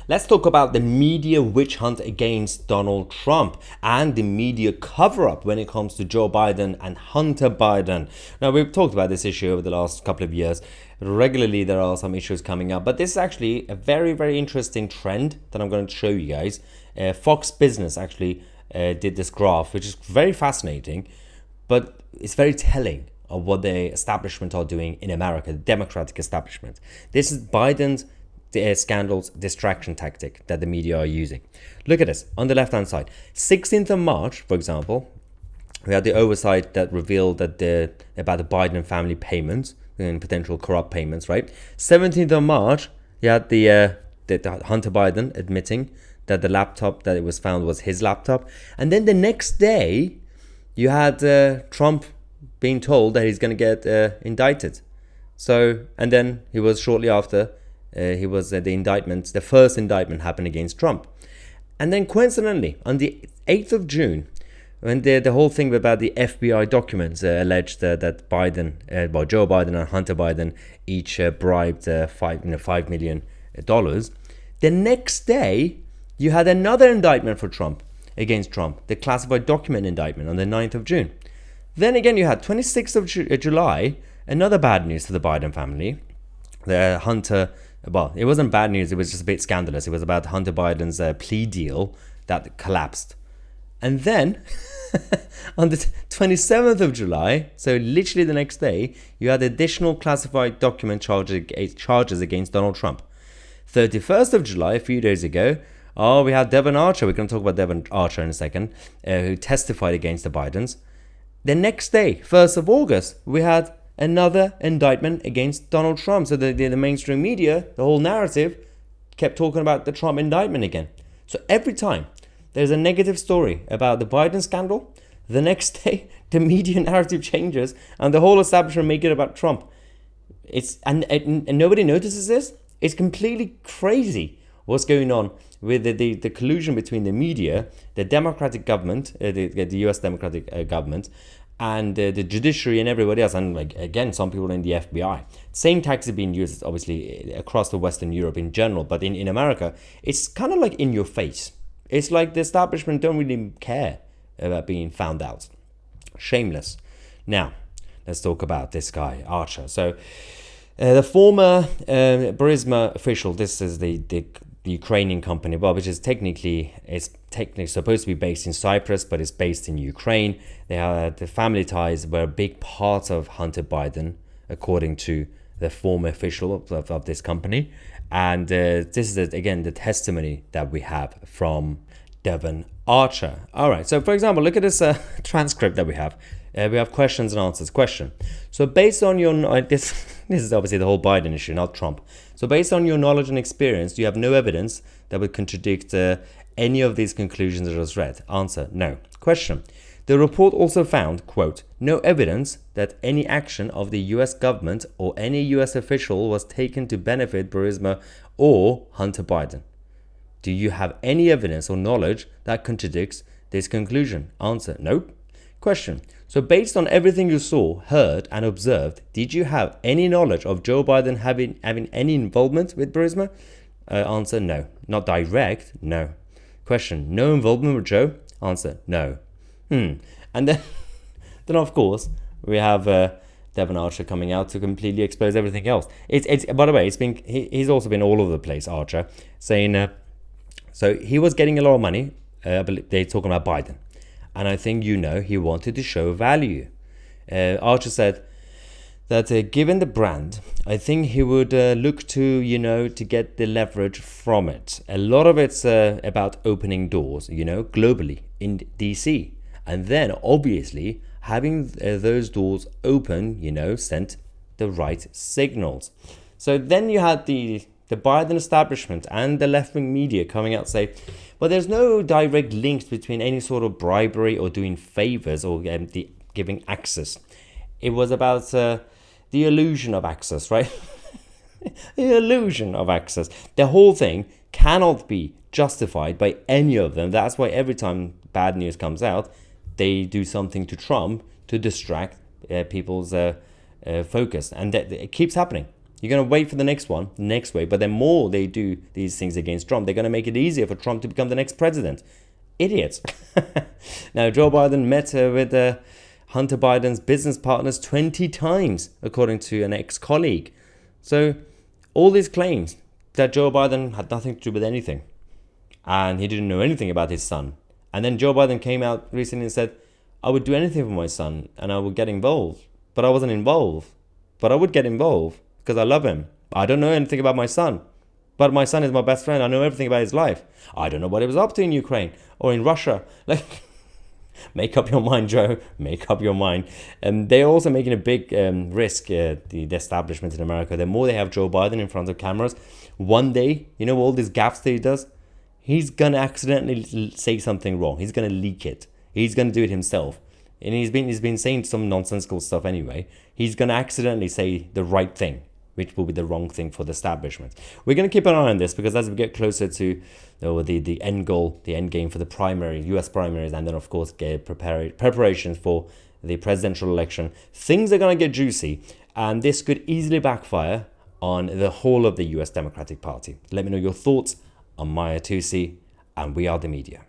Let's talk about the media witch hunt against Donald Trump and the media cover-up when it comes to Joe Biden and Hunter Biden. Now, we've talked about this issue over the last couple of years. Regularly, there are some issues coming up, but this is actually a very, very interesting trend that I'm going to show you guys. Fox Business actually did this graph, which is very fascinating, but it's very telling of what the establishment are doing in America, the Democratic establishment. This is Biden's scandals distraction tactic that the media are using. Look at this on the left hand side. 16th of March, for example, we had the oversight that revealed that about the Biden family payments and potential corrupt payments, right? 17th of March, you had the Hunter Biden admitting that the laptop that it was found was his laptop. And then the next day, you had Trump being told that he's going to get indicted. So, and then he was shortly after, the first indictment happened against Trump. And then coincidentally, on the 8th of June, when the whole thing about the FBI documents alleged that Joe Biden and Hunter Biden each bribed $5 million, the next day, you had another indictment for Trump, against Trump, the classified document indictment on the 9th of June. Then again, you had 26th of July, another bad news to the Biden family. The Hunter, well, it wasn't bad news, it was just a bit scandalous. It was about Hunter Biden's plea deal that collapsed. And then, on the 27th of July, so literally the next day, you had additional classified document charges against Donald Trump. 31st of July, a few days ago, we had Devon Archer, we're going to talk about Devon Archer in a second, who testified against the Bidens. The next day, 1st of August, we had another indictment against Donald Trump. So the mainstream media, the whole narrative, kept talking about the Trump indictment again. So every time there's a negative story about the Biden scandal, the next day the media narrative changes and the whole establishment make it about Trump. And nobody notices this. It's completely crazy what's going on with the collusion between the media, the Democratic government, the US Democratic government, and the judiciary and everybody else, and like again, some people in the FBI. Same tactics are being used, obviously, across the Western Europe in general, but in America, it's kind of like in your face. It's like the establishment don't really care about being found out. Shameless. Now, let's talk about this guy, Archer. So, the former Burisma official, this is the Ukrainian company, well, which is technically supposed to be based in Cyprus, but it's based in Ukraine. The family ties were a big part of Hunter Biden, according to the former official of this company. And this is, again, the testimony that we have from Devon Archer. All right, so for example, look at this transcript that we have. We have questions and answers. Question. So based on your... this is obviously the whole Biden issue, not Trump. So based on your knowledge and experience, do you have no evidence that would contradict any of these conclusions I just read? Answer. No. Question. The report also found, quote, no evidence that any action of the US government or any US official was taken to benefit Burisma or Hunter Biden. Do you have any evidence or knowledge that contradicts this conclusion? Answer. Nope. Question. So based on everything you saw, heard, and observed, did you have any knowledge of Joe Biden having any involvement with Burisma? Answer. No. Not direct. No. Question. No involvement with Joe? Answer. No. And then of course, we have Devon Archer coming out to completely expose everything else. It's by the way, he's also been all over the place, Archer, saying so he was getting a lot of money. They're talking about Biden. And I think, he wanted to show value. Archer said that given the brand, I think he would look to get the leverage from it. A lot of it's about opening doors, globally in DC. And then, obviously, having those doors open, sent the right signals. So then you had the Biden establishment and the left-wing media coming out and say, but there's no direct links between any sort of bribery or doing favors or the giving access. It was about the illusion of access, right? The illusion of access. The whole thing cannot be justified by any of them. That's why every time bad news comes out, they do something to Trump to distract people's focus. And it keeps happening. You're going to wait for the next one, next wave. But the more they do these things against Trump, they're going to make it easier for Trump to become the next president. Idiots. Now, Joe Biden met with Hunter Biden's business partners 20 times, according to an ex-colleague. So all these claims that Joe Biden had nothing to do with anything and he didn't know anything about his son. And then Joe Biden came out recently and said, I would do anything for my son and I would get involved. But I wasn't involved. But I would get involved because I love him. I don't know anything about my son. But my son is my best friend. I know everything about his life. I don't know what he was up to in Ukraine or in Russia. Like, make up your mind, Joe. Make up your mind. They're also making a big risk, the establishment in America. The more they have Joe Biden in front of cameras, one day, you know, all these gaffes that he does, he's going to accidentally say something wrong. He's going to leak it. He's going to do it himself. And he's been saying some nonsensical stuff anyway. He's going to accidentally say the right thing, which will be the wrong thing for the establishment. We're going to keep an eye on this because as we get closer to the end goal, the end game for the primary, US primaries, and then of course get preparations for the presidential election, things are going to get juicy, and this could easily backfire on the whole of the US Democratic Party. Let me know your thoughts. I'm Mahyar Tousi, and we are the media.